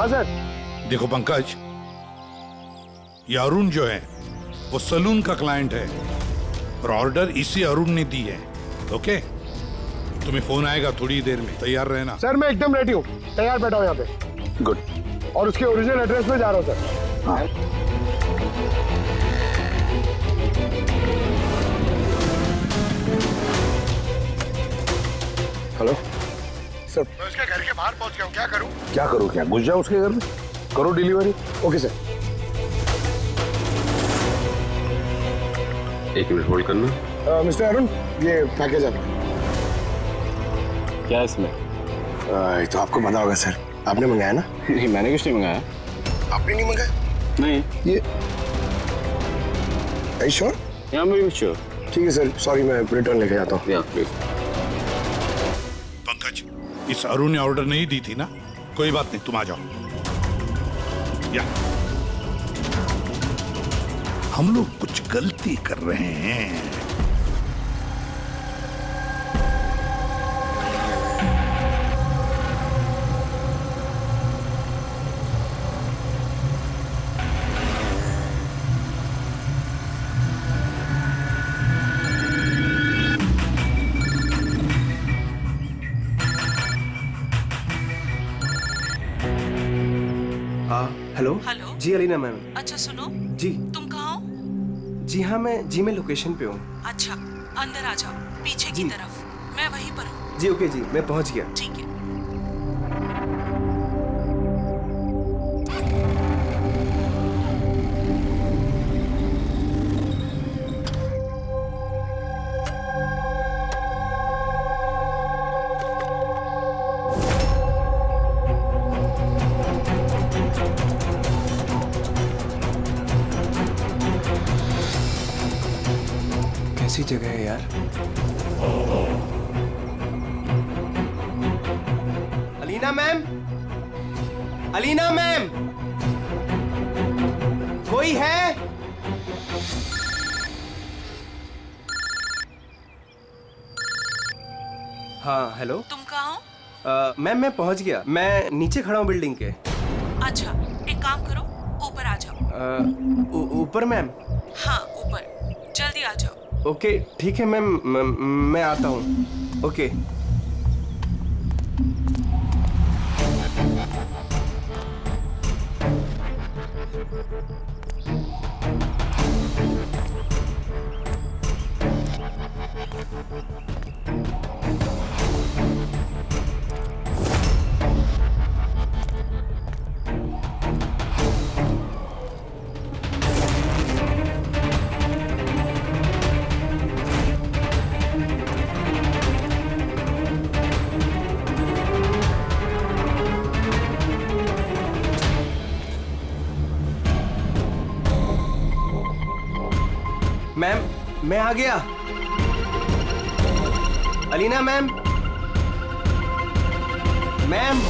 हाँ सर। देखो पंकज, ये अरुण जो है वो सलून का क्लाइंट है और ऑर्डर इसी अरुण ने दी है। ओके, तुम्हें फोन आएगा थोड़ी देर में, तैयार रहना। सर मैं एकदम रेडी हूँ, तैयार बैठा हूँ यहाँ पे। गुड। और उसके ओरिजिनल एड्रेस पे जा रहा हूँ सर। हाँ। हेलो सर मैं उसके घर के बाहर पहुँच गया हूँ, क्या करूँ? क्या करो, क्या घुस जाओ उसके घर में, करो डिलीवरी। Okay sir. एक मिनट होल्ड करना। मिस्टर अरुण, ये पैकेज है। क्या है इसमें? ये तो आपको पता होगा सर, आपने मंगाया ना? नहीं, मैंने कुछ नहीं मंगाया। आपने नहीं मंगाया? नहीं। ये श्योर? या मैं भी श्योर। ठीक है सर, सॉरी मैं रिटर्न लेके जाता हूँ। या प्लीज। पंकज, इस अरुण ने ऑर्डर नहीं दी थी ना? कोई बात नहीं, तुम आ जाओ। या हम लोग कुछ गलती कर रहे हैं। हेलो। हेलो। जी अलीना मैम। अच्छा सुनो, जी। तुम कहाँ हो? जी हाँ, मैं लोकेशन पे हूँ। अच्छा, अंदर आ जाओ, पीछे की जी। तरफ। मैं वहीं पर हूँ। जी ओके जी, मैं पहुँच गया। ठीक है। कैसी जगह है यार। अलीना मैम, अलीना मैम, कोई है? हाँ हेलो। तुम कहाँ हो? मैम मैं पहुंच गया, मैं नीचे खड़ा हूँ बिल्डिंग के। अच्छा, एक काम करो, ऊपर आ जाओ। ऊपर मैम? हाँ ऊपर, जल्दी आ जाओ। ओके ठीक है मैम, मैं आता हूँ। ओके। मैम मैं आ गया। Alina ma'am, ma'am.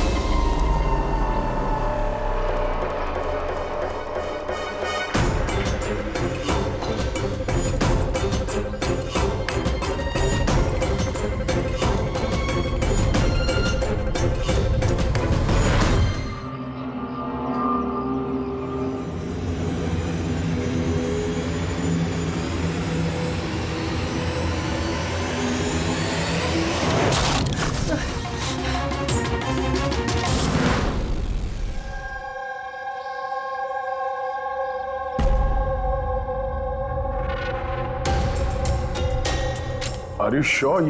Are you sure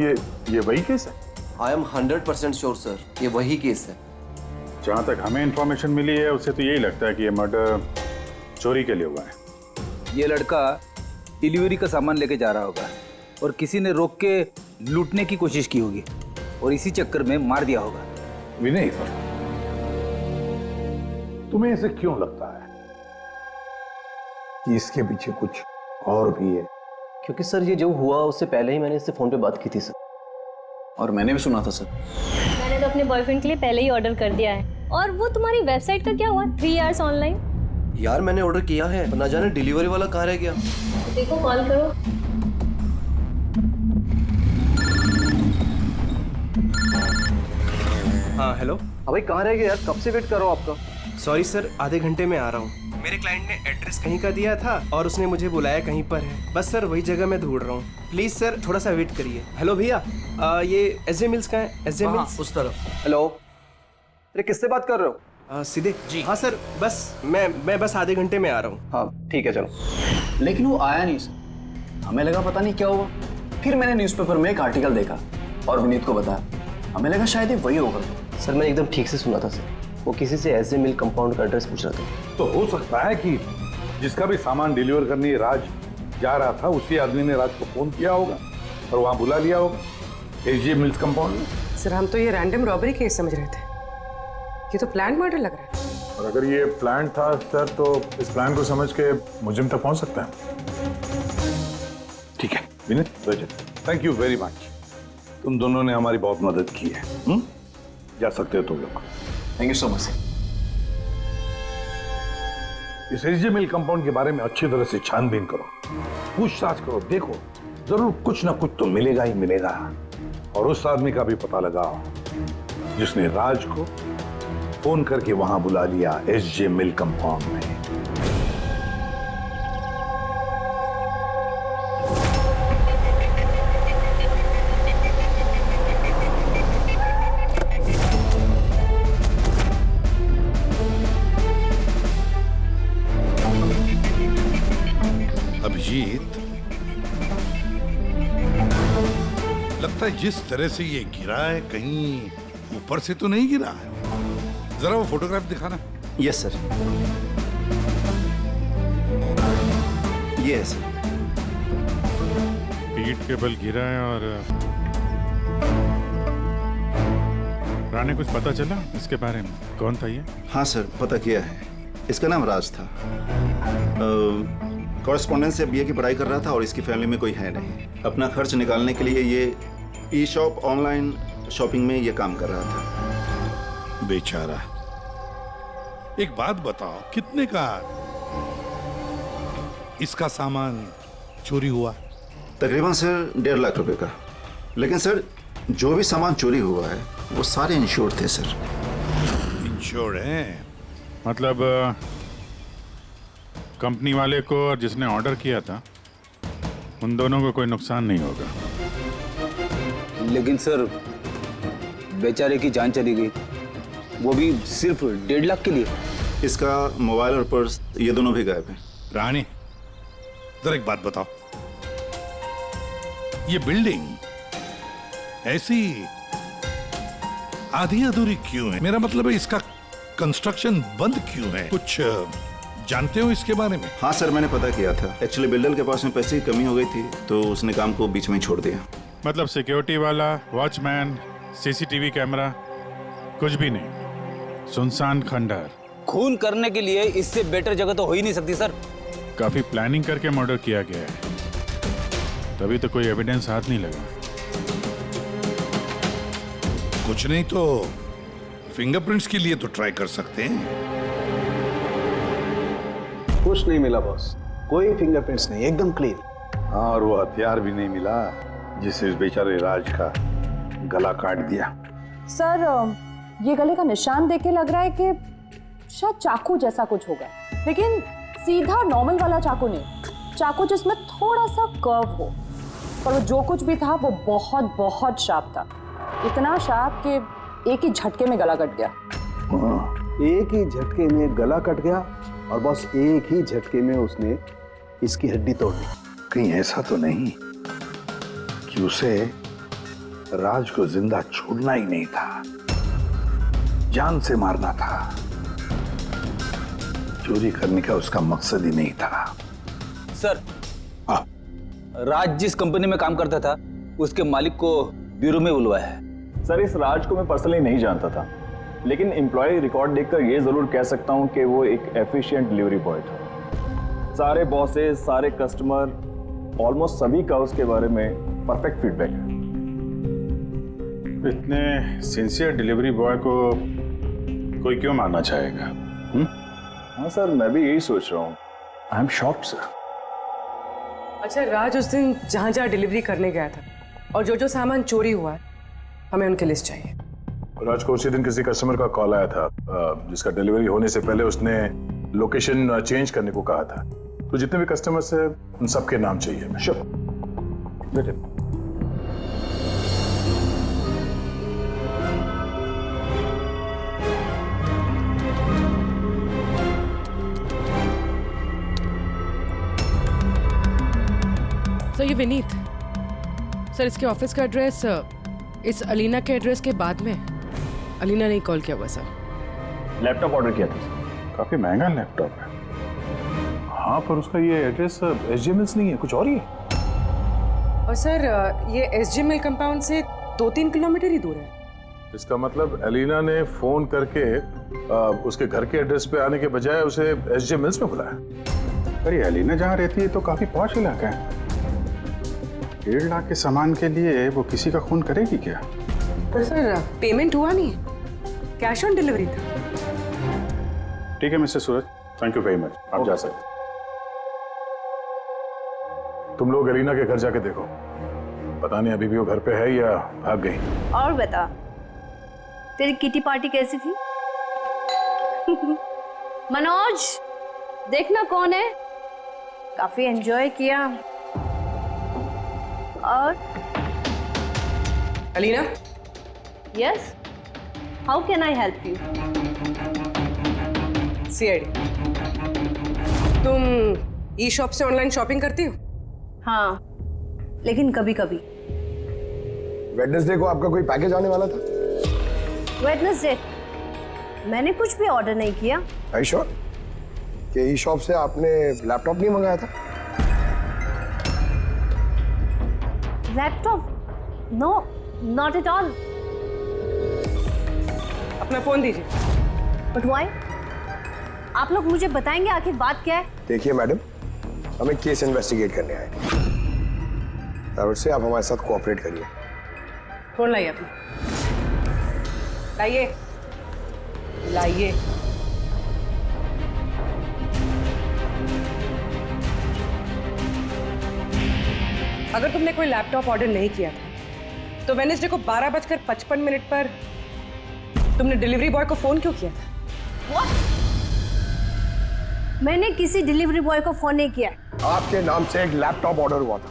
ये वही केस है? आई एम 100% श्योर सर, ये वही केस है। जहां तक हमें इंफॉर्मेशन मिली है उससे तो यही लगता है कि ये मर्डर चोरी के लिए हुआ है। ये लड़का डिलीवरी का सामान लेके जा रहा होगा और किसी ने रोक के लूटने की कोशिश की होगी और इसी चक्कर में मार दिया होगा। विनय, तुम्हें ऐसे क्यों लगता है कि इसके पीछे कुछ और भी है? क्योंकि सर ये जो हुआ उससे पहले ही मैंने इससे फोन पे बात की थी सर। और मैंने भी सुना था सर। मैंने तो अपने बॉयफ्रेंड के लिए पहले ही ऑर्डर कर दिया है। और वो तुम्हारी वेबसाइट का क्या हुआ? 3 आवर्स ऑनलाइन। यार मैंने ऑर्डर किया है, ना जाने डिलीवरी वाला कहाँ रह गया। देखो कॉल करो। हाँ हेलो। भाई कहाँ रह गए यार, कब से वेट कर रहा हूँ आपका। सॉरी सर, आधे घंटे में आ रहा हूँ। मेरे क्लाइंट ने एड्रेस कहीं का दिया था और उसने मुझे बुलाया कहीं पर है। बस सर वही जगह मैं ढूंढ रहा हूँ। प्लीज सर थोड़ा सा वेट करिए। हेलो भैया, ये एसजे मिल्स का है? एसजे मिल्स उस तरफ। हेलो, अरे किससे बात कर रहे हो? सीधे जी। हाँ सर, बस मैं बस आधे घंटे में आ रहा हूँ। हाँ ठीक है, चलो। लेकिन वो आया नहीं सर, हमें लगा पता नहीं क्या हुआ। फिर मैंने न्यूज़पेपर में एक आर्टिकल देखा और विनीत को बताया। हमें लगा शायद ये वही होगा। सर मैंने एकदम ठीक से सुना था सर, वो किसी से एसजे मिल कंपाउंड का एड्रेस पूछ रहा था। तो हो सकता है कि जिसका भी सामान डिलीवर करने राज जा रहा था, उसी आदमी ने राज को फोन किया होगा और वहां बुला लिया होगा एसजे मिल्स कंपाउंड में। सर हम तो ये रैंडम रॉबरी केस समझ रहे थे, ये तो प्लान मर्डर लग रहा है। और अगर ये प्लान था सर, तो इस प्लान को समझ के मुजिम तक पहुंच सकता है। ठीक है Vineet, thank you very much. तुम दोनों ने हमारी बहुत मदद की है। जा सकते हो तुम लोग। Thank you so much. इस एसजे मिल कंपाउंड के बारे में अच्छी तरह से छानबीन करो, पूछताछ करो, देखो जरूर कुछ ना कुछ तो मिलेगा ही मिलेगा। और उस आदमी का भी पता लगाओ जिसने राज को फोन करके वहां बुला लिया एसजे मिल कंपाउंड में। अभिजीत, लगता है जिस तरह से ये गिरा है कहीं ऊपर से तो नहीं गिरा है। जरा वो फोटोग्राफ दिखाना। यस सर, ये है सर। पीठ के बल गिरा है। और राणे, कुछ पता चला इसके बारे में? कौन था ये? हाँ सर, पता किया है। इसका नाम राज था। कॉरेस्पॉन्डेंस से बीए की पढ़ाई कर रहा था और इसकी फैमिली में कोई है नहीं। अपना खर्च निकालने के लिए ये ई शॉप, ऑनलाइन शॉपिंग में ये काम कर रहा था। बेचारा। एक बात बताओ, कितने का इसका सामान चोरी हुआ? तकरीबन सर 1.5 लाख रुपए का। लेकिन सर जो भी सामान चोरी हुआ है वो सारे इंश्योर्ड थे सर। इंश्योर्ड है? मतलब कंपनी वाले को और जिसने ऑर्डर किया था, उन दोनों को कोई नुकसान नहीं होगा। लेकिन सर बेचारे की जान चली गई, वो भी सिर्फ 1.5 लाख के लिए। इसका मोबाइल और पर्स ये दोनों भी गायब हैं। रानी, जरा एक बात बताओ, ये बिल्डिंग ऐसी आधी अधूरी क्यों है? मेरा मतलब है इसका कंस्ट्रक्शन बंद क्यों है? कुछ जानते हो इसके बारे में? हाँ सर, मैंने पता किया था। एक्चुअली बिल्डर के पास में पैसे की कमी हो गई थी, तो उसने काम को बीच में ही छोड़ दिया। मतलब सिक्योरिटी वाला, वॉचमैन, सीसीटीवी कैमरा, कुछ भी नहीं। सुनसान खंडहर। खून करने के लिए इससे बेटर जगह तो हो ही नहीं सकती सर। काफी प्लानिंग करके मर्डर किया गया है, तभी तो कोई एविडेंस हाथ नहीं लगा। कुछ नहीं तो फिंगरप्रिंट्स के लिए तो ट्राई कर सकते हैं। कुछ नहीं मिला बॉस, कोई फिंगरप्रिंट्स नहीं, एकदम क्लीन। हाँ, और वो हथियार भी नहीं मिला जिससे इस बेचारे राज का गला काट दिया। सर ये गले का निशान देख के लग रहा है कि शायद चाकू जैसा कुछ होगा, लेकिन सीधा नॉर्मल वाला चाकू नहीं, चाकू जिसमें थोड़ा सा कर्व हो। पर वो जो कुछ भी था वो बहुत बहुत शार्प था, इतना शार्प कि एक ही झटके में गला कट गया। एक ही झटके में गला कट गया और बस एक ही झटके में उसने इसकी हड्डी तोड़ दी। कहीं ऐसा तो नहीं कि उसे राज को जिंदा छोड़ना ही नहीं था, जान से मारना था। चोरी करने का उसका मकसद ही नहीं था। सर, राज जिस कंपनी में काम करता था उसके मालिक को ब्यूरो में बुलवाया है। सर, इस राज को मैं पर्सनली नहीं जानता था, लेकिन एम्प्लॉय रिकॉर्ड देखकर ये जरूर कह सकता हूं कि वो एक एफिशिएंट डिलीवरी बॉय था। सारे बॉसेस, सारे कस्टमर, ऑलमोस्ट सभी का उसके बारे में परफेक्ट फीडबैक है। इतने सिंसियर डिलीवरी बॉय को कोई क्यों मारना चाहेगा? हाँ सर, मैं भी यही सोच रहा हूँ। I am shocked sir. अच्छा, राज उस दिन जहाँ जहाँ डिलीवरी करने गया था और जो जो सामान चोरी हुआ है, हमें उनकी लिस्ट चाहिए। राज को उसी दिन किसी कस्टमर का कॉल आया था जिसका डिलीवरी होने से पहले उसने लोकेशन चेंज करने को कहा था। तो जितने भी कस्टमर्स हैं उन सबके नाम चाहिए हमें। श्योर बेटे। सर ये विनीत सर, इसके ऑफिस का एड्रेस इस अलीना के एड्रेस के बाद में। अलीना ने कॉल किया हुआ सर। लैपटॉप ऑर्डर किया था। काफी महंगा लैपटॉप है। हाँ, पर उसका ये एड्रेस SJ मिल्स नहीं है, कुछ और ही है। और सर ये SJ मिल कंपाउंड से 2-3 किलोमीटर ही दूर है। इसका मतलब एलिना ने फोन करके उसके घर के एड्रेस पे आने के बजाय उसे SJ मिल्स में बुलाया। अरे एलिना जहाँ रहती है तो काफी पॉश इलाका है। 1.5 लाख के सामान के लिए वो किसी का खून करेगी क्या? पर सर पेमेंट हुआ नहीं, कैश ऑन डिलीवरी था। ठीक है mister Suraj, thank you very much. आप जा सकते। तुम लोग एलिना के घर जाके देखो, पता नहीं अभी भी वो घर पे है या भाग गई। और बता, तेरी किटी पार्टी कैसी थी? मनोज, देखना कौन है। काफी एंजॉय किया। और Alina? Yes, how can I help you? CID, तुम ई शॉप से ऑनलाइन शॉपिंग करती हो? हाँ, लेकिन कभी कभी। वेडनेसडे को आपका कोई पैकेज आने वाला था? वेडनेसडे? मैंने कुछ भी ऑर्डर नहीं किया। Are you sure? कि ई शॉप से आपने लैपटॉप नहीं मंगाया था? Laptop? No, not at all. अपना फोन दीजिए। But why? आप लोग मुझे बताएंगे आखिर बात क्या है? देखिए मैडम, हमें केस इन्वेस्टिगेट करने आए और उससे आप हमारे साथ कोऑपरेट करिए। फोन लाइए अपना। लाइए लाइए। अगर तुमने कोई लैपटॉप ऑर्डर नहीं किया था तो वेडनेसडे को 12:55 पर तुमने डिलीवरी बॉय को फोन क्यों किया था? What? मैंने किसी डिलीवरी बॉय को फोन नहीं किया। आपके नाम से एक लैपटॉप ऑर्डर हुआ था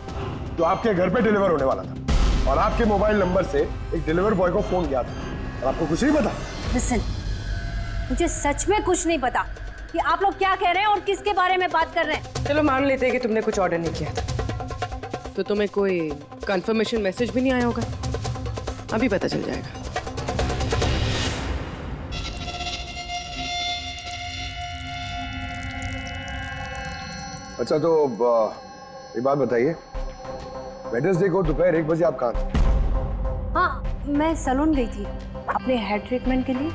जो आपके घर पे डिलीवर होने वाला था और आपके मोबाइल नंबर से एक डिलीवर बॉय को फोन किया था और आपको कुछ नहीं पता। Listen, मुझे सच में कुछ नहीं पता कि आप लोग क्या कह रहे हैं और किसके बारे में बात कर रहे हैं। चलो मान लेते हैं कि तुमने कुछ ऑर्डर नहीं किया था, तो तुम्हें कोई कंफर्मेशन मैसेज भी नहीं आया होगा। अभी पता चल जाएगा। अच्छा, तो ये बात बताइए, वेडनेसडे को दोपहर 1 बजे आप कहाँ थे? हाँ, मैं सैलून गई थी अपने हेयर ट्रीटमेंट के लिए।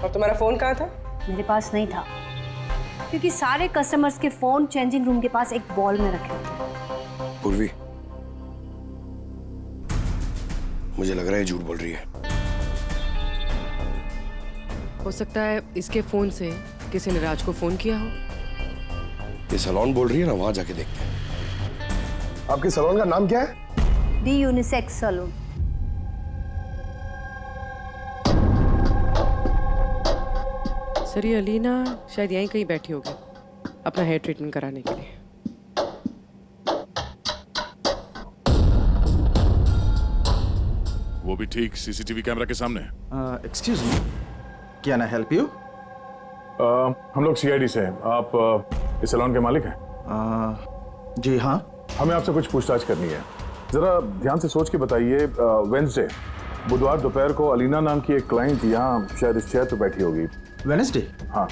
और तुम्हारा फोन कहाँ था? मेरे पास नहीं था क्योंकि सारे कस्टमर्स के फोन चेंजिंग रूम के पास एक बॉल में रखे थे। पूर्वी, मुझे लग रहा है झूठ बोल रही है। हो सकता है इसके फोन से किसी ने राज को फोन किया हो। ये सैलून बोल रही है ना, वहां जाके देखते हैं। आपके सैलून का नाम क्या है? दी यूनिसेक्स सैलून। सर ये अलीना शायद यहीं कहीं बैठी होगी अपना हेयर ट्रीटमेंट कराने के लिए। वो भी ठीक CCTV कैमरा के सामने। Excuse me, can I help you? हम लोग CID से हैं। आप इस सैलून के मालिक हैं? जी हाँ। हमें आपसे कुछ पूछताछ करनी है। जरा ध्यान से सोच के बताइए, वेडनेसडे बुधवार दोपहर को अलीना नाम की एक क्लाइंट यहाँ शायद इस चेयर पे बैठी होगी। वेडनेसडे? हाँ।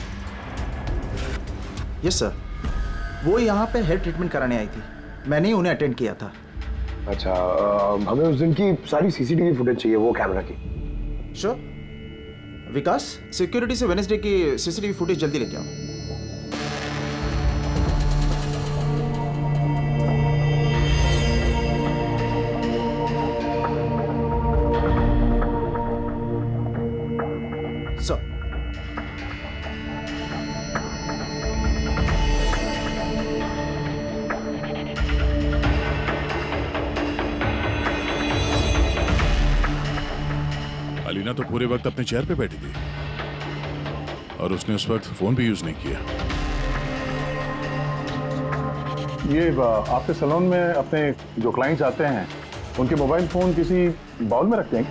यस सर, वो यहाँ पे हेयर ट्रीटमेंट कराने आई थी, मैंने ही उन्हें अटेंड किया था। अच्छा, हमें उस दिन की सारी CCTV फुटेज चाहिए, वो कैमरा की। श्योर। विकास, सिक्योरिटी से वेडनेसडे की CCTV फुटेज जल्दी लेके आओ। सर, अलीना तो पूरे वक्त अपने चेयर पे बैठी थी और उसने उस वक्त फोन भी यूज नहीं किया। ये आपके सैलून में अपने जो क्लाइंट्स आते हैं उनके मोबाइल फोन किसी बाउल में रखते हैं?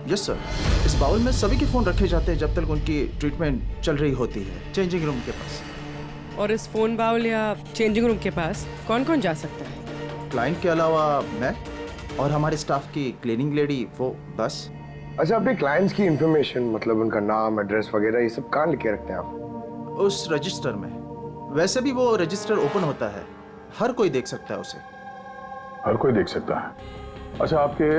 यस सर, इस बाउल में सभी के फ़ोन रखे जाते हैं जब तक उनकी ट्रीटमेंट चल रही होती है चेंजिंग रूम के पास। और इस फोन बाउल या चेंजिंग रूम के पास कौन कौन जा सकता है? क्लाइंट के अलावा मैं और हमारे स्टाफ की क्लीनिंग लेडी, वो बस। अच्छा, अपने क्लाइंट्स की इंफॉर्मेशन मतलब उनका नाम, एड्रेस वगैरह ये सब कहाँ लिखे रखते हैं आप? उस रजिस्टर में। वैसे भी वो रजिस्टर ओपन होता है, हर कोई देख सकता है उसे। हर कोई देख सकता है। अच्छा, आपके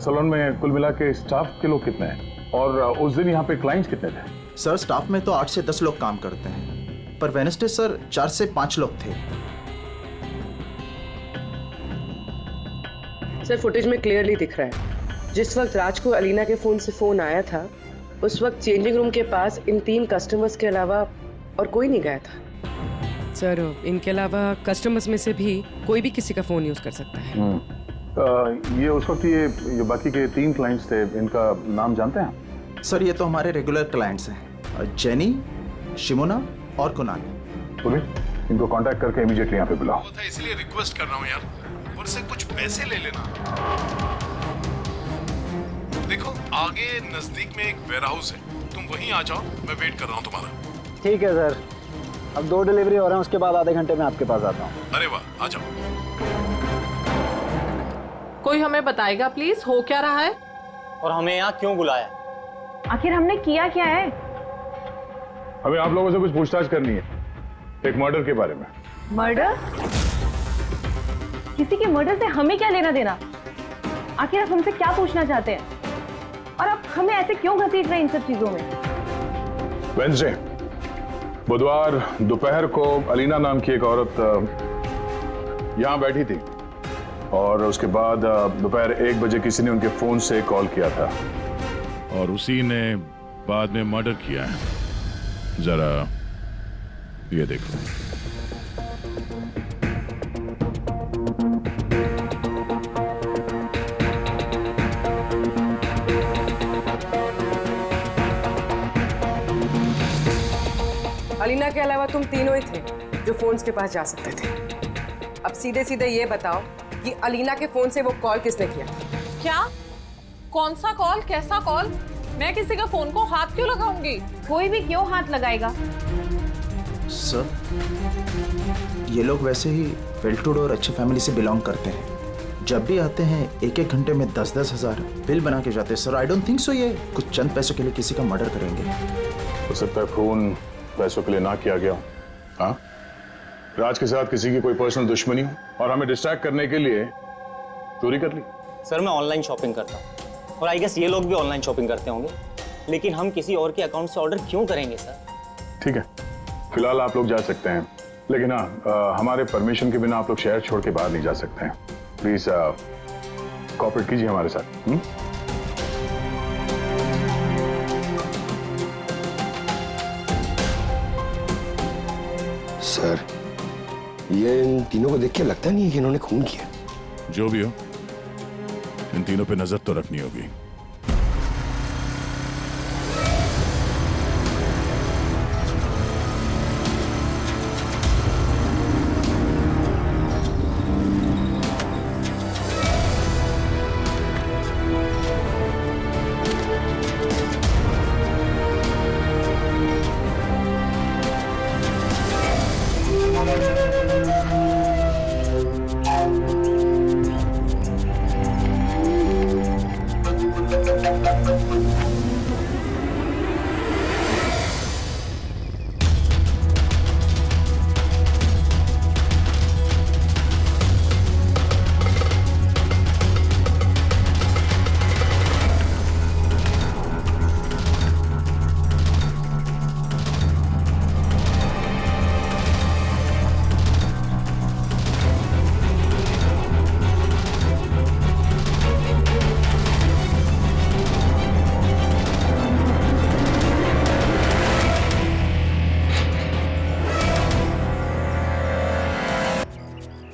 सैलून में कुल मिला के स्टाफ के लोग कितने हैं और उस दिन यहाँ पे क्लाइंट्स कितने थे? सर स्टाफ में तो 8 से 10 लोग काम करते हैं, पर वेडनेसडे सर 4 से 5 लोग थे। सर फुटेज में क्लियरली दिख रहा है जिस वक्त राज को अलीना के फोन से फोन आया था उस वक्त चेंजिंग रूम के पास इन 3 कस्टमर्स के अलावा और कोई नहीं गया था। सर इनके अलावा कस्टमर्स में से भी कोई भी किसी का फोन यूज कर सकता है। ये उस वक्त ये बाकी के 3 क्लाइंट्स थे, इनका नाम जानते हैं? सर ये तो हमारे रेगुलर क्लाइंट्स हैं, जेनी, शिमोना और कुणाल। पुलिस इनको कांटेक्ट करके इमीडिएटली यहाँ पे बुलाओ। इसलिए रिक्वेस्ट कर रहा हूँ यार, उनसे कुछ पैसे ले लेना। देखो आगे नजदीक में एक वेयरहाउस है, तुम वहीं आ जाओ, मैं वेट कर रहा हूँ तुम्हारा। ठीक है सर, अब 2 डिलीवरी हो रहे हैं, उसके बाद आधे घंटे में आपके पास आता हूँ। अरे वाह, आ जाओ। कोई हमें बताएगा प्लीज हो क्या रहा है और हमें यहाँ क्यों बुलाया? आखिर हमने किया क्या है? हमें आप लोगों से कुछ पूछताछ करनी है एक मर्डर के बारे में। मर्डर? किसी के मर्डर से हमें क्या लेना देना? आखिर आप हमसे क्या पूछना चाहते हैं और आप हमें ऐसे क्यों घसीट रहे हैं इन सब चीजों में? वेडनेसडे बुधवार दोपहर को अलीना नाम की एक औरत यहाँ बैठी थी और उसके बाद दोपहर 1 बजे किसी ने उनके फोन से कॉल किया था और उसी ने बाद में मर्डर किया है। जरा ये देखो। अलीना के अलावा तुम तीनों ही थे जो फोन्स के पास जा सकते थे। अब सीधे सीधे ये बताओ कि अलीना के फोन से वो कॉल किसने किया? क्या? कौन सा कॉल? कैसा कॉल? मैं किसी का फोन को हाथ क्यों लगाऊंगी? कोई भी क्यों हाथ लगाएगा? सर ये लोग वैसे ही वेल टू डू और अच्छे फैमिली से बिलोंग करते हैं। जब भी आते हैं 1-1 घंटे में 10-10 हजार बिल बना के जाते हैं। Sir I don't think so ये कुछ चंद पैसों के लिए किसी का मर्डर करेंगे। हो सकता है फोन पैसों के लिए ना किया गया हो। हाँ, राज के साथ किसी की कोई पर्सनल दुश्मनी हो और हमें डिस्ट्रैक्ट करने के लिए चोरी कर ली। सर मैं ऑनलाइन शॉपिंग करता हूँ और आई गेस ये लोग भी ऑनलाइन शॉपिंग करते होंगे, लेकिन हम किसी और के अकाउंट से ऑर्डर क्यों करेंगे सर? ठीक है, फिलहाल आप लोग जा सकते हैं, लेकिन हाँ हमारे परमिशन के बिना आप लोग शहर छोड़ के बाहर नहीं जा सकते हैं। प्लीज कोऑपरेट कीजिए हमारे साथ। सर ये इन तीनों को देख के लगता नहीं है कि इन्होंने खून किया। जो भी हो, इन तीनों पे नजर तो रखनी होगी।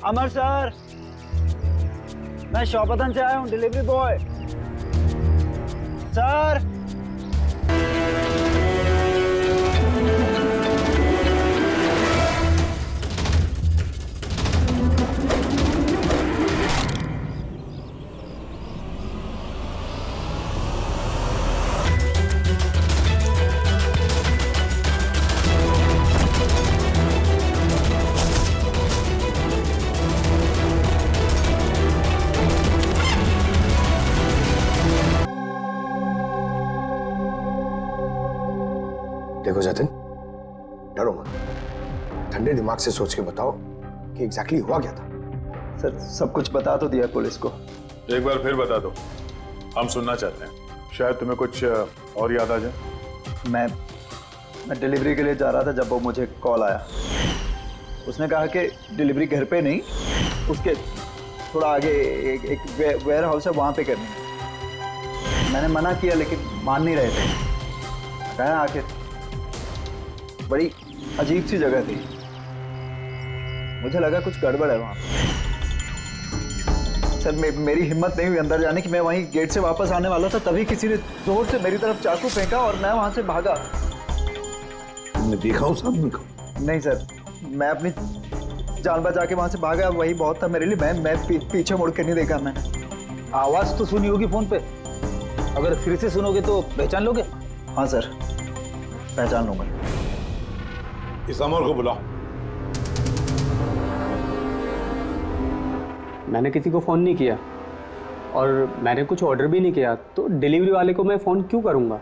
अमर सर, मैं शौपतन से आया हूँ, डिलीवरी बॉय। सर। देखो जतिन, डरो मत, ठंडे दिमाग से सोच के बताओ कि एग्जैक्टली हुआ क्या था। सर सब कुछ बता तो दिया पुलिस को। एक बार फिर बता दो, हम सुनना चाहते हैं। शायद तुम्हें कुछ और याद आ जाए। मैं डिलीवरी के लिए जा रहा था जब वो मुझे कॉल आया। उसने कहा कि डिलीवरी घर पे नहीं, उसके थोड़ा आगे एक वेयर हाउस है, वहाँ पे करनी है। मैंने मना किया लेकिन मान नहीं रहे थे। कहा आखिर बड़ी अजीब सी जगह थी, मुझे लगा कुछ गड़बड़ है वहाँ। सर मेरी हिम्मत नहीं हुई अंदर जाने की। मैं वहीं गेट से वापस आने वाला था, तभी किसी ने जोर से मेरी तरफ चाकू फेंका और मैं वहां से भागा। तुमने देखा उस आदमी को? नहीं सर, मैं अपनी जान बचा के वहां से भागा, वही बहुत था मेरे लिए। मैं पीछे मुड़ के नहीं देखा मैंने। आवाज तो सुनी होगी फोन पे, अगर फिर से सुनोगे तो पहचान लोगे? हाँ सर, पहचान लूंगा। इस अमर को बुलाओ। मैंने किसी को फ़ोन नहीं किया और मैंने कुछ ऑर्डर भी नहीं किया, तो डिलीवरी वाले को मैं फ़ोन क्यों करूँगा?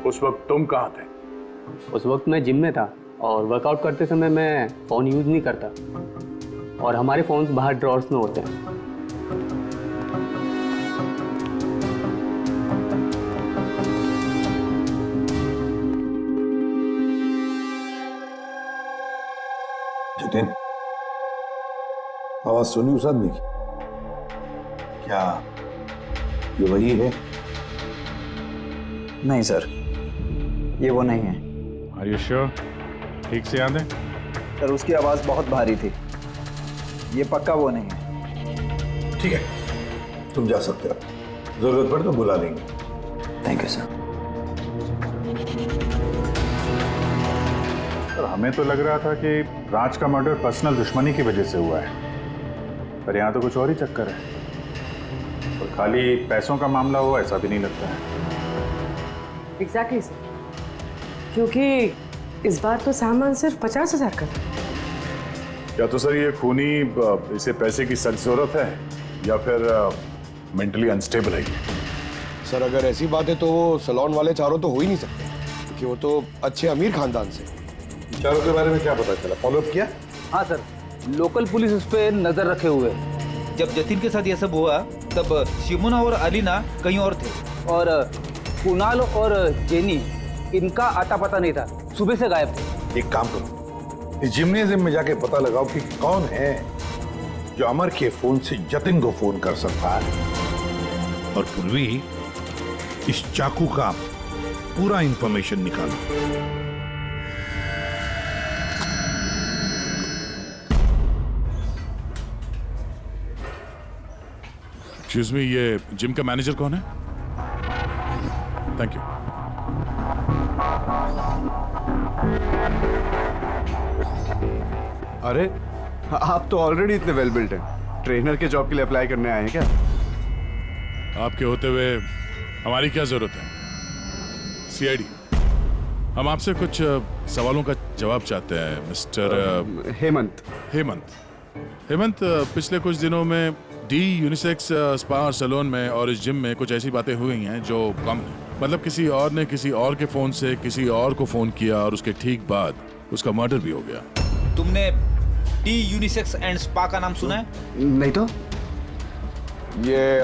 उस वक्त तुम कहाँ थे? उस वक्त मैं जिम में था और वर्कआउट करते समय मैं फ़ोन यूज़ नहीं करता, और हमारे फ़ोन्स बाहर ड्रॉर्स में होते हैं। जतिन, आवाज सुनी उस आदमी की? क्या ये वही है? नहीं सर, ये वो नहीं है। Are you sure? ठीक से याद है? सर उसकी आवाज बहुत भारी थी, ये पक्का वो नहीं है। ठीक है, तुम जा सकते हो, जरूरत पड़े तो बुला लेंगे। Thank you sir. सर हमें तो लग रहा था कि राज का मर्डर पर्सनल दुश्मनी की वजह से हुआ है, पर यहाँ तो कुछ और ही चक्कर है। और खाली पैसों का मामला हुआ ऐसा भी नहीं लगता है। एग्जैक्टली सर, क्योंकि इस बार तो सामान सिर्फ 50,000 का था। या तो सर ये खूनी इसे पैसे की सख्त जरूरत है, या फिर मेंटली अनस्टेबल है। सर अगर ऐसी बात है तो वो सलोन वाले चारों तो हो ही नहीं सकते, क्योंकि वो तो अच्छे अमीर खानदान से। चारों के बारे में क्या पता चला? फॉलोअप किया? हाँ सर, लोकल पुलिस उस पर नजर रखे हुए है। जब जतिन के साथ यह सब हुआ तब शिमुना और अलीना कहीं और थे, और कुणाल और जेनी इनका आता पता नहीं था, सुबह से गायब थे। एक काम करो, इस जिम्नेजियम में जाके पता लगाओ कि कौन है जो अमर के फोन से जतिन को फोन कर सकता है। और पूर्वी इस चाकू का पूरा इंफॉर्मेशन निकालो। एक्सक्यूज मी, ये जिम का मैनेजर कौन है? Thank you. अरे आप तो ऑलरेडी इतने वेल बिल्ट हैं, ट्रेनर के जॉब के लिए अप्लाई करने आए हैं क्या? आपके होते हुए हमारी क्या जरूरत है? सीआईडी, हम आपसे कुछ सवालों का जवाब चाहते हैं मिस्टर हेमंत। हेमंत, पिछले कुछ दिनों में डी यूनिसेक्स स्पा और सैलून में और इस जिम में कुछ ऐसी बातें हुई हैं जो कम है। मतलब किसी और ने किसी और के फोन से किसी और को फोन किया और उसके ठीक बाद उसका मर्डर भी हो गया। तुमने डी यूनिसेक्स एंड स्पा का नाम सुना है? नहीं तो। ये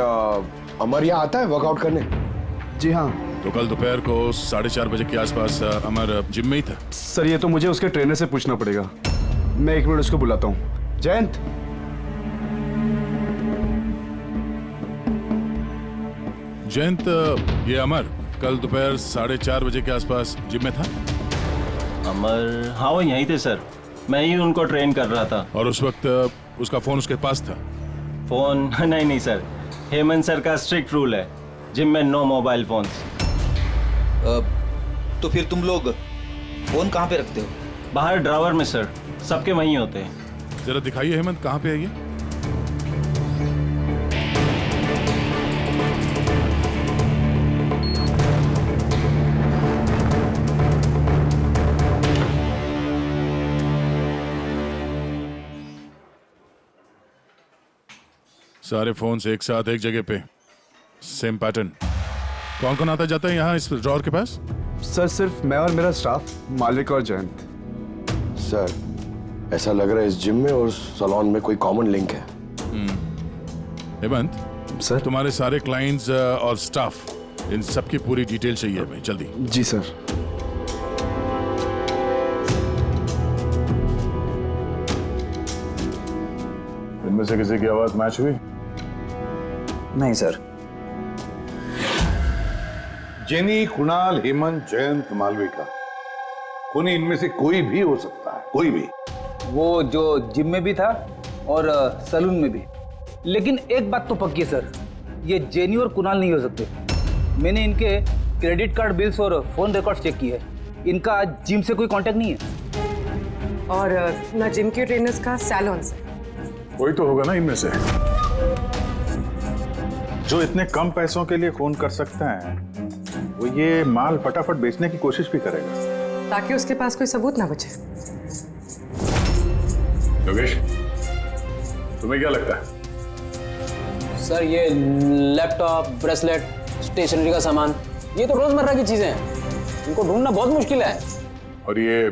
अमर यहाँ आता है वर्कआउट करने? जी हाँ। तो कल दोपहर को 4:30 बजे के आसपास अमर जिम में ही था? सर ये तो मुझे उसके ट्रेनर से पूछना पड़ेगा, मैं 1 मिनट उसको बुलाता हूँ। जयंत, जयंत, ये अमर कल दोपहर 4:30 बजे के आसपास जिम में था? अमर, हाँ वो यहीं थे सर, मैं ही उनको ट्रेन कर रहा था। और उस वक्त उसका फोन उसके पास था? फोन नहीं सर, हेमंत सर का स्ट्रिक्ट रूल है, जिम में नो मोबाइल फोन्स। तो फिर तुम लोग फोन कहाँ पे रखते हो? बाहर ड्रावर में सर, सबके वहीं होते हैं। जरा दिखाइए हेमंत, कहाँ पे है ये? सारे फोन्स एक साथ एक जगह पे, सेम पैटर्न। कौन कौन आता जाता है यहाँ इस ड्रॉअर के पास? सर सिर्फ मैं और मेरा स्टाफ, मालविका और जयंत। सर ऐसा लग रहा है इस जिम में और सैलून में कोई कॉमन लिंक है। हेमंत सर, तुम्हारे सारे क्लाइंट्स और स्टाफ, इन सबकी पूरी डिटेल चाहिए हमें, जल्दी। जी सर। इनमें से किसी की आवाज मैच हुई? नहीं सर। जेनी, कुणाल, हेमंत, जयंत, मालविका, कोई इनमें से कोई भी हो सकता है, कोई भी। वो जो जिम में भी था और सलून में भी। लेकिन एक बात तो पक्की है सर, ये जेनी और कुणाल नहीं हो सकते। मैंने इनके क्रेडिट कार्ड बिल्स और फोन रिकॉर्ड्स चेक किए हैं, इनका जिम से कोई कांटेक्ट नहीं है। और ना जिम के ट्रेनर्स का सैलून से। कोई तो होगा ना इनमें से जो इतने कम पैसों के लिए फोन कर सकते हैं। वो ये माल फटाफट बेचने की कोशिश भी करेगा ताकि उसके पास कोई सबूत ना बचे। योगेश, तुम्हें क्या लगता है? सर ये लैपटॉप, ब्रेसलेट, स्टेशनरी का सामान, ये तो रोजमर्रा की चीजें हैं, इनको ढूंढना बहुत मुश्किल है। और ये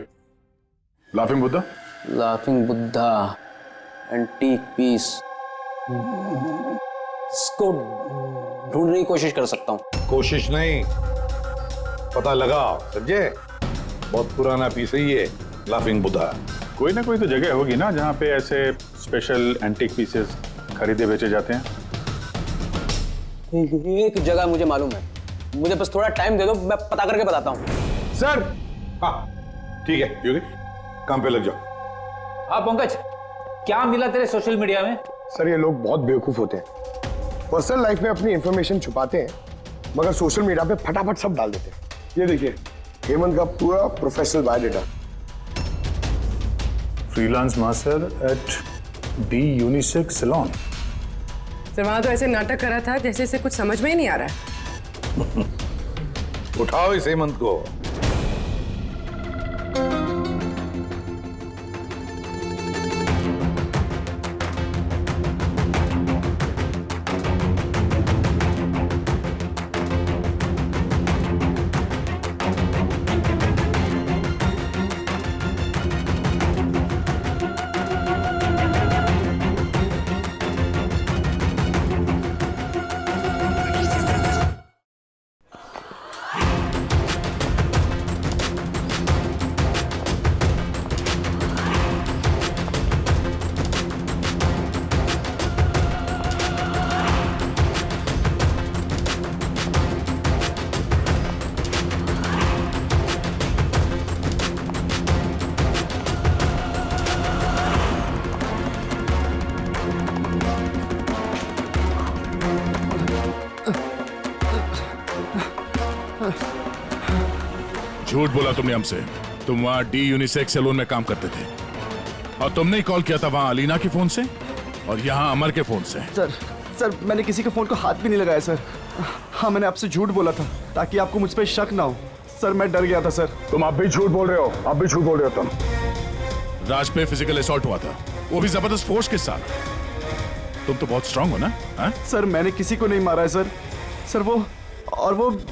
laughing Buddha? Laughing Buddha, antique piece, इसको ढूंढने की कोशिश कर सकता हूँ। कोशिश नहीं, पता लगा, समझे? बहुत पुराना पीस है ये लाफिंग बुद्धा। कोई ना कोई तो जगह होगी ना जहाँ पे ऐसे स्पेशल एंटीक पीसेस खरीदे बेचे जाते हैं। एक जगह मुझे मालूम है, मुझे बस थोड़ा टाइम दे दो, मैं पता करके बताता हूँ। सर, हाँ ठीक है योगेश, काम पे लग जाओ। हाँ पंकज, क्या मिला तेरे सोशल मीडिया में? सर ये लोग बहुत बेवकूफ होते हैं। पर्सनल लाइफ में अपनी इंफॉर्मेशन छुपाते हैं, मगर सोशल मीडिया पे फटाफट सब डाल देते हैं। ये देखिए हेमंत का पूरा professional biodata. Freelance master at the unisex salon. Sir वहां तो ऐसे नाटक करा था जैसे इसे कुछ समझ में ही नहीं आ रहा है। उठाओ इस हेमंत को। झूठ बोला तुमने हमसे। तुम वहां डी यूनिसेक्स सैलून में काम करते थे और तुमने ही कॉल किया था वहां अलीना के फोन से और यहाँ अमर के फोन से। सर मैंने किसी के फोन को हाथ भी नहीं लगाया सर। हाँ मैंने आपसे झूठ बोला था ताकि आपको मुझ पर शक ना हो। सर मैं डर गया था सर। तुम आप भी झूठ बोल रहे हो, आप भी झूठ बोल रहे हो। तुम राज पे फिजिकल असॉल्ट हुआ था, वो भी जबरदस्त फोर्स के साथ। तुम तो बहुत स्ट्रांग हो ना? हा? सर मैंने किसी को नहीं मारा है सर। सर वो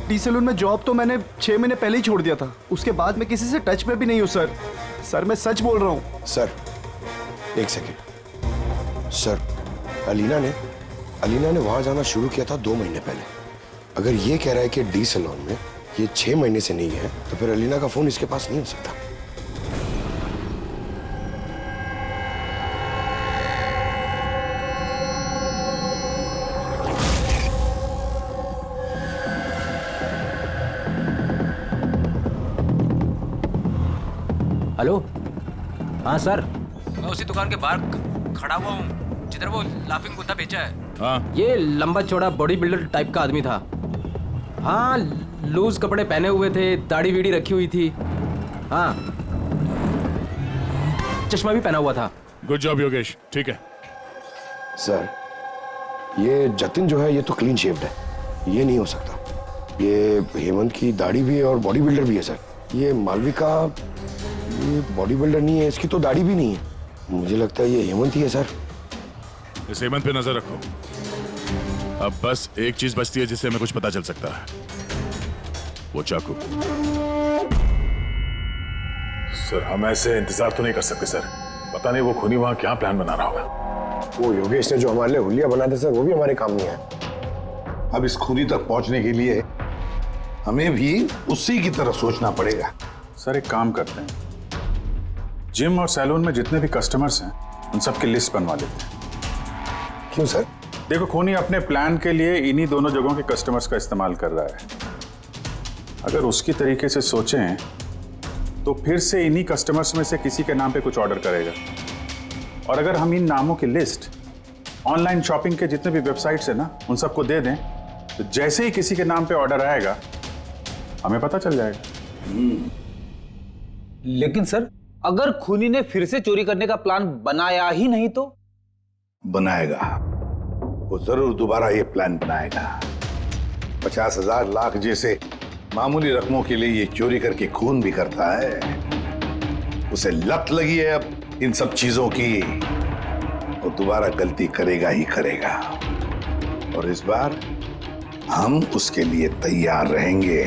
डी सैलून में जॉब तो मैंने 6 महीने पहले ही छोड़ दिया था। उसके बाद मैं किसी से टच में भी नहीं हूँ सर। सर मैं सच बोल रहा हूँ। सर एक सेकेंड। सर अलीना ने वहां जाना शुरू किया था 2 महीने पहले। अगर ये कह रहा है कि डी सैलून में ये 6 महीने से नहीं है तो फिर अलीना का फोन इसके पास नहीं हो सकता। हेलो, हाँ सर। मैं उसी दुकान के बाहर खड़ा हुआ हूँ जिधर वो लाफिंग बुद्धा बेचा है। हाँ। ये लंबा चौड़ा बॉडी बिल्डर टाइप का आदमी था, हाँ, लूज कपड़े पहने हुए थे, दाढ़ी वीड़ी रखी हुई थी। हाँ, चश्मा भी पहना हुआ था। गुड जॉब योगेश, ठीक है। सर, ये जतिन जो है ये तो क्लीन शेव्ड है, ये नहीं हो सकता। ये हेमंत की दाढ़ी भी है और बॉडी बिल्डर भी है सर। ये मालविका, ये बॉडी बिल्डर नहीं है, इसकी तो दाढ़ी भी नहीं है। मुझे लगता है ये हेमंत ही है सर। इस हेमंत पे नजर रखो। अब बस एक चीज बचती है जिससे हमें कुछ पता चल सकता है, वो चाकू। सर, हम ऐसे इंतजार तो नहीं कर सकते सर। पता नहीं वो खूनी वहां क्या प्लान बना रहा होगा। वो योगेश ने जो हमारे लिए हुलिया बना था सर, वो भी हमारे काम नहीं है। अब इस खूनी तक पहुंचने के लिए हमें भी उसी की तरफ सोचना पड़ेगा। सर, एक काम करते हैं, जिम और सैलून में जितने भी कस्टमर्स हैं उन सबकी लिस्ट बनवा लेते हैं। क्यों सर? देखो, खूनी अपने प्लान के लिए इन्हीं दोनों जगहों के कस्टमर्स का इस्तेमाल कर रहा है। अगर उसकी तरीके से सोचें तो फिर से इन्हीं कस्टमर्स में से किसी के नाम पे कुछ ऑर्डर करेगा। और अगर हम इन नामों की लिस्ट ऑनलाइन शॉपिंग के जितने भी वेबसाइट्स हैं ना, उन सबको दे दें, तो जैसे ही किसी के नाम पे ऑर्डर आएगा हमें पता चल जाएगा। लेकिन सर, अगर खूनी ने फिर से चोरी करने का प्लान बनाया ही नहीं तो? बनाएगा, वो जरूर दोबारा ये प्लान बनाएगा। 50,000 लाख जैसे मामूली रकमों के लिए ये चोरी करके खून भी करता है। उसे लत लगी है अब इन सब चीजों की। वो दोबारा गलती करेगा ही करेगा, और इस बार हम उसके लिए तैयार रहेंगे।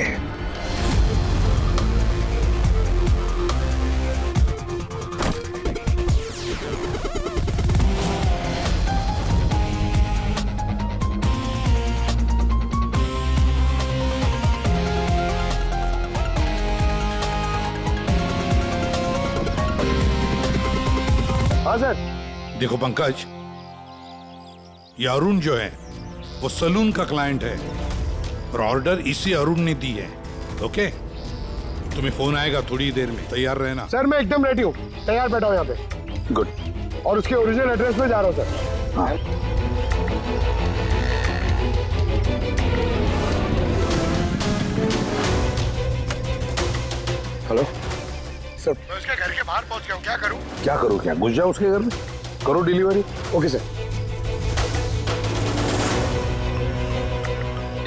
हाँ सर। देखो पंकज, ये अरुण जो है वो सलून का क्लाइंट है और ऑर्डर इसी अरुण ने दी है। ओके, तुम्हें फोन आएगा थोड़ी देर में, तैयार रहना। सर मैं एकदम रेडी हूँ, तैयार बैठा हूँ यहाँ पे। गुड। और उसके ओरिजिनल एड्रेस पे जा रहा हूँ सर। हाँ। हेलो सर, मैं उसके घर के बाहर पहुंच गया हूँ, क्या करूँ? क्या करूँ? क्या घुस जाओ उसके घर में, करो डिलीवरी। Okay sir.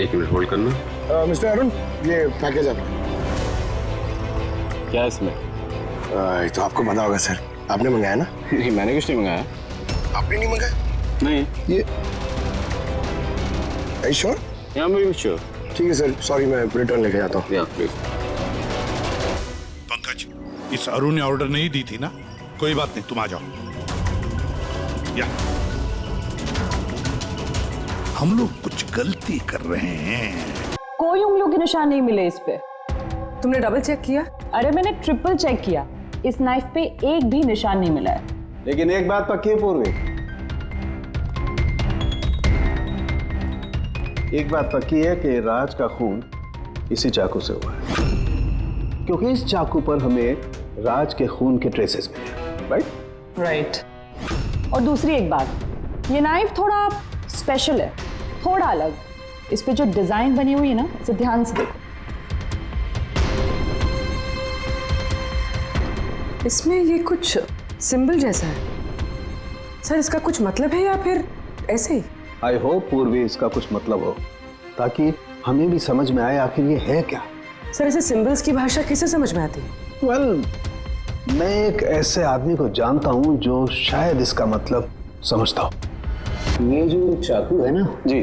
एक मिनट होल्ड करना। मिस्टर अरुण, ये पैकेज है। क्या इसमें? तो आपको पता होगा सर, आपने मंगाया ना? नहीं, मैंने कुछ नहीं मंगाया। आपने नहीं मंगाया? नहीं। ये श्योर? या मैं श्योर। ठीक है सर, सॉरी, मैं रिटर्न लेके जाता हूँ। या प्लीज। पंकज, इस अरुण ने ऑर्डर नहीं दी थी ना? कोई बात नहीं, तुम आ जाओ। या हम लोग कुछ गलती कर रहे हैं। कोई उंगलियों के निशान नहीं मिले इस पे। तुमने डबल चेक किया? अरे मैंने ट्रिपल चेक किया, इस नाइफ पे एक भी निशान नहीं मिला है। लेकिन एक बात पक्की है पूर्वी, एक बात पक्की है कि राज का खून इसी चाकू से हुआ है, क्योंकि इस चाकू पर हमें राज के खून के ट्रेसेस मिले। राइट। और दूसरी एक बात, ये नाइफ थोड़ा स्पेशल है, थोड़ा अलग। इस पे जो डिजाइन बनी हुई है ना, इसे ध्यान से देखो। इसमें ये कुछ सिंबल जैसा है सर, इसका कुछ मतलब है या फिर ऐसे ही? आई होप पूर्वी इसका कुछ मतलब हो, ताकि हमें भी समझ में आए आखिर ये है क्या। सर, ऐसे सिंबल्स की भाषा किसे समझ में आती है? वेल, मैं एक ऐसे आदमी को जानता हूं जो शायद इसका मतलब समझता हो। ये जो चाकू है ना जी,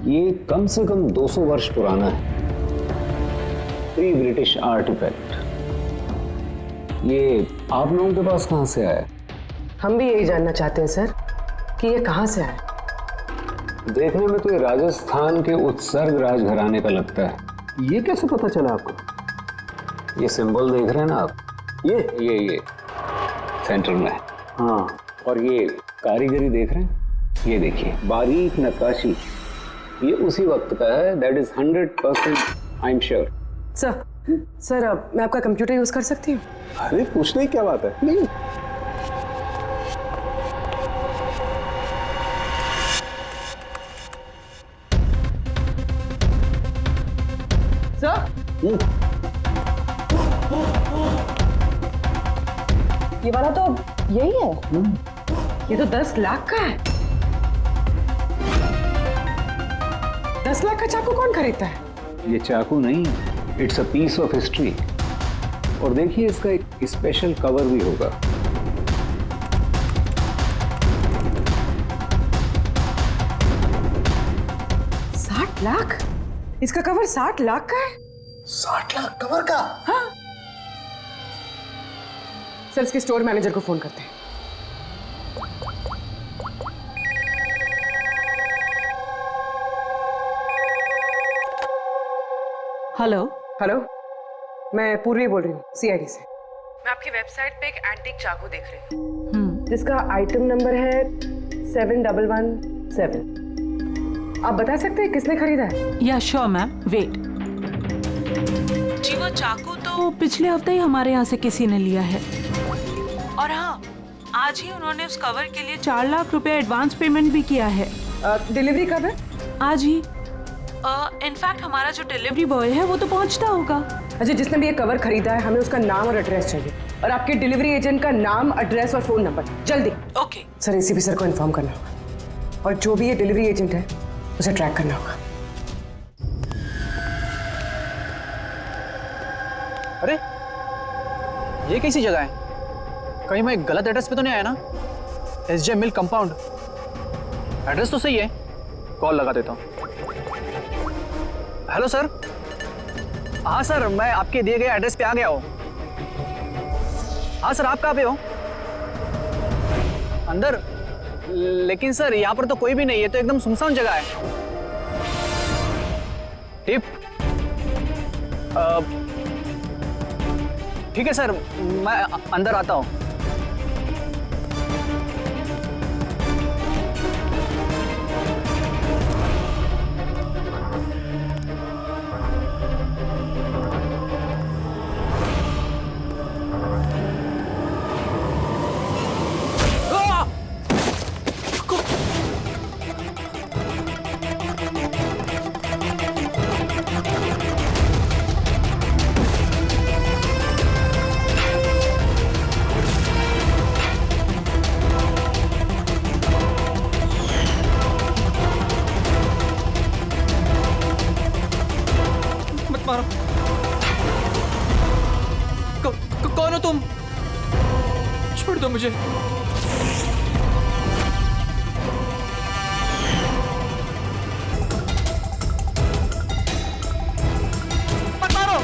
ये कम से कम 200 वर्ष पुराना है। Pre British artifact. ये आप लोगों के पास कहाँ से आया? हम भी यही जानना चाहते हैं सर कि ये कहाँ से आया। देखने में तो ये राजस्थान के उत्सर्ग राजघराने का लगता है। ये कैसे पता चला आपको? ये सिंबल देख रहे हैं ना आप, ये सेंटर में। हाँ। और ये कारीगरी देख रहे हैं, ये देखिए बारीक नक्काशी, ये उसी वक्त का है। That is 100% I am sure. Sir अब मैं आपका कंप्यूटर यूज कर सकती हूँ? अरे पूछने की क्या बात है। नहीं। सर, ये वाला तो यही है। ये तो 10 लाख का है। 10 लाख का चाकू कौन खरीदता है? ये चाकू नहीं, it's a piece of history. और देखिए इसका एक स्पेशल कवर भी होगा। लाख? इसका कवर 60 लाख का है। 60 लाख कवर का? हाँ। सर, इसके स्टोर मैनेजर को फोन करते हैं। हेलो। हेलो, मैं पूर्वी बोल रही हूँ, सीआईडी से। मैं आपकी वेबसाइट पे एक एंटीक चाकू देख रही हूँ जिसका आइटम नंबर है 7117। आप बता सकते हैं किसने खरीदा है? या श्योर मैम, वेट। जी वो चाकू तो पिछले हफ्ते ही हमारे यहाँ से किसी ने लिया है। और हाँ, आज ही उन्होंने उस कवर के लिए 4 लाख रुपए एडवांस पेमेंट भी किया है। डिलीवरी कब है? आज ही। इनफैक्ट हमारा जो डिलीवरी बॉय है वो तो पहुँचता होगा। अच्छा, जिसने भी ये कवर खरीदा है हमें उसका नाम और एड्रेस चाहिए, और आपके डिलीवरी एजेंट का नाम, एड्रेस और फोन नंबर, जल्दी। ओके सर, एसीपी सर को इन्फॉर्म करना होगा, और जो भी ये डिलीवरी एजेंट है उसे ट्रैक करना होगा। अरे, ये कैसी जगह है? कहीं मैं गलत एड्रेस पे तो नहीं आया ना? SJ मिल कंपाउंड, एड्रेस तो सही है। कॉल लगा देता हूँ। Hello sir. हाँ सर, मैं आपके दिए गए एड्रेस पे आ गया हूँ। हाँ सर, आप कहाँ पे हो? अंदर? लेकिन सर यहाँ पर तो कोई भी नहीं है, तो एकदम सुनसान जगह है। टिप? ठीक है सर, मैं अंदर आता हूँ। मारो। कौन हो तुम? छोड़ दो मुझे। मत मारो।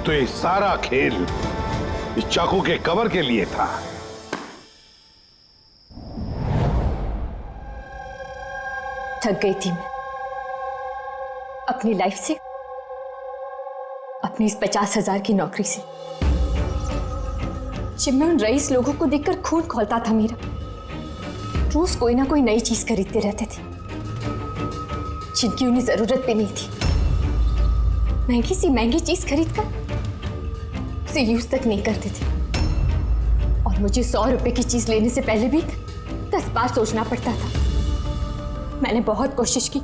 तो ये सारा खेल इस चाकू के कवर के लिए था। थक गई थी मैं अपनी लाइफ से, अपनी इस 50,000 की नौकरी से। जब मैं उन रईस लोगों को देखकर खून खौलता था मेरा, रोज कोई ना कोई नई चीज खरीदते रहते थे जिनकी उन्हें जरूरत भी नहीं थी। महंगी सी महंगी चीज खरीदकर उसे यूज तक नहीं करते थे, और मुझे 100 रुपए की चीज लेने से पहले भी 10 बार सोचना पड़ता था। मैंने बहुत कोशिश की,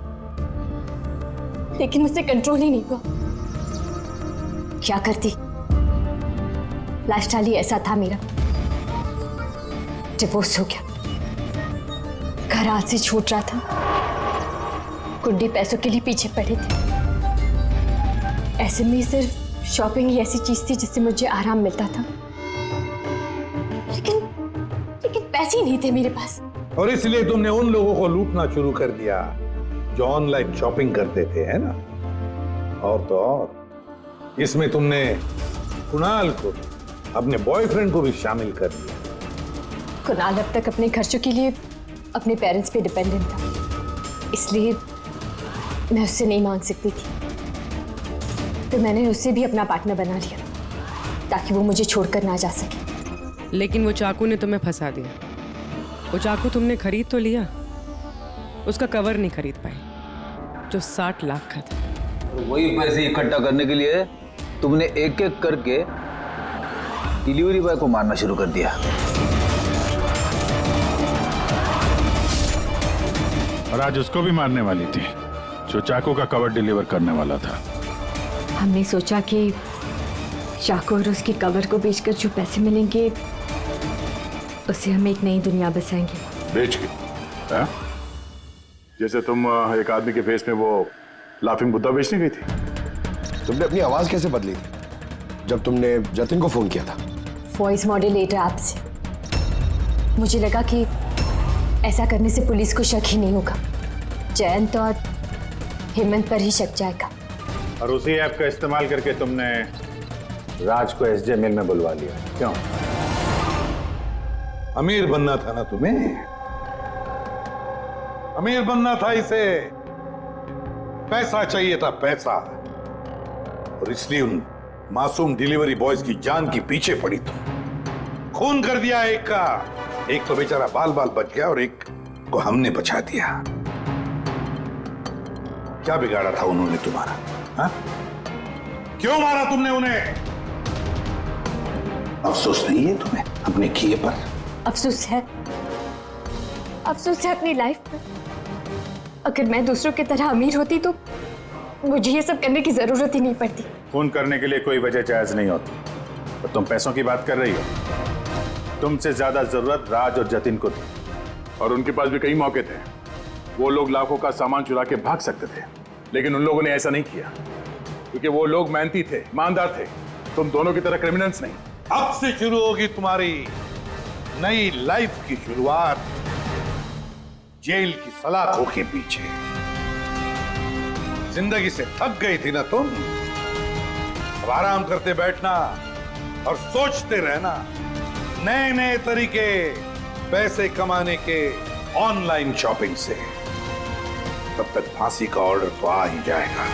लेकिन मुझसे कंट्रोल ही नहीं हुआ। क्या करती? लाइफस्टाइल ही ऐसा था मेरा। डिवोर्स हो गया, घर हाथ से छूट रहा था, कुंडी पैसों के लिए पीछे पड़े थे। ऐसे में सिर्फ शॉपिंग ही ऐसी चीज थी जिससे मुझे आराम मिलता था, लेकिन पैसे ही नहीं थे मेरे पास। और इसलिए तुमने उन लोगों को लूटना शुरू कर दिया जो ऑनलाइन शॉपिंग करते थे, है ना? और तो और इसमें तुमने कुणाल को, अपने बॉयफ्रेंड को भी शामिल कर दिया। कुणाल अब तक अपने खर्चों के लिए अपने पेरेंट्स पे डिपेंडेंट था, इसलिए मैं उससे नहीं मांग सकती थी। तो मैंने उससे भी अपना पार्टनर बना लिया ताकि वो मुझे छोड़कर ना जा सके। लेकिन वो चाकू ने तुम्हें फंसा दिया। वो चाकू तुमने खरीद तो लिया, उसका कवर नहीं खरीद पाई। जो 60 लाख का था। वही पैसे इकट्ठा करने के लिए तुमने एक एक करके डिलीवरी बॉय को मारना शुरू कर दिया। और आज उसको भी मारने वाली थी जो चाकू का कवर डिलीवर करने वाला था। हमने सोचा कि चाकू और उसकी कवर को बेचकर जो पैसे मिलेंगे उससे हम एक नई दुनिया बसाएंगे। बेच के हाँ? जैसे तुम एक आदमी के फेस में वो लाफिंग बुद्धा बेचने गई थी। तुमने अपनी आवाज कैसे बदली थी जब तुमने जतिन को फोन किया था? वॉइस मॉड्यूलेटर ऐप से। मुझे लगा कि ऐसा करने से पुलिस को शक ही नहीं होगा, जयंत और हेमंत पर ही शक जाएगा। और उसी ऐप का इस्तेमाल करके तुमने राज को एसजे मिल में बुलवा लिया, क्यों? अमीर बनना था ना तुम्हें, अमीर बनना था इसे, पैसा चाहिए था, पैसा। और इसलिए उन मासूम डिलीवरी बॉयज की जान की पीछे पड़ी तुम। खून कर दिया एक का, एक तो बेचारा बाल बाल बच गया और एक को हमने बचा दिया। क्या बिगाड़ा था उन्होंने तुम्हारा? हा? क्यों मारा तुमने उन्हें? अफसोस नहीं है तुम्हें अपने किए पर? अफसोस है, अफसोस है अपनी लाइफ पर। अगर मैं दूसरों की तरह अमीर होती तो मुझे ये सब करने की जरूरत ही नहीं पड़ती। खून करने के लिए कोई वजह जायज नहीं होती। तो तुम पैसों की बात कर रही हो। तुमसे ज्यादा जरूरत राज और जतिन को थी, और उनके पास भी कई मौके थे। वो लोग लाखों का सामान चुरा के भाग सकते थे, लेकिन उन लोगों ने ऐसा नहीं किया क्योंकि वो लोग मेहनती थे, ईमानदार थे। तुम दोनों की तरह क्रिमिनल्स नहीं। अब से शुरू होगी तुम्हारी नई लाइफ की शुरुआत जेल की सलाखों के पीछे। जिंदगी से थक गई थी ना तुम, अब आराम करते बैठना और सोचते रहना नए नए तरीके पैसे कमाने के ऑनलाइन शॉपिंग से। तब तक फांसी का ऑर्डर तो आ ही जाएगा।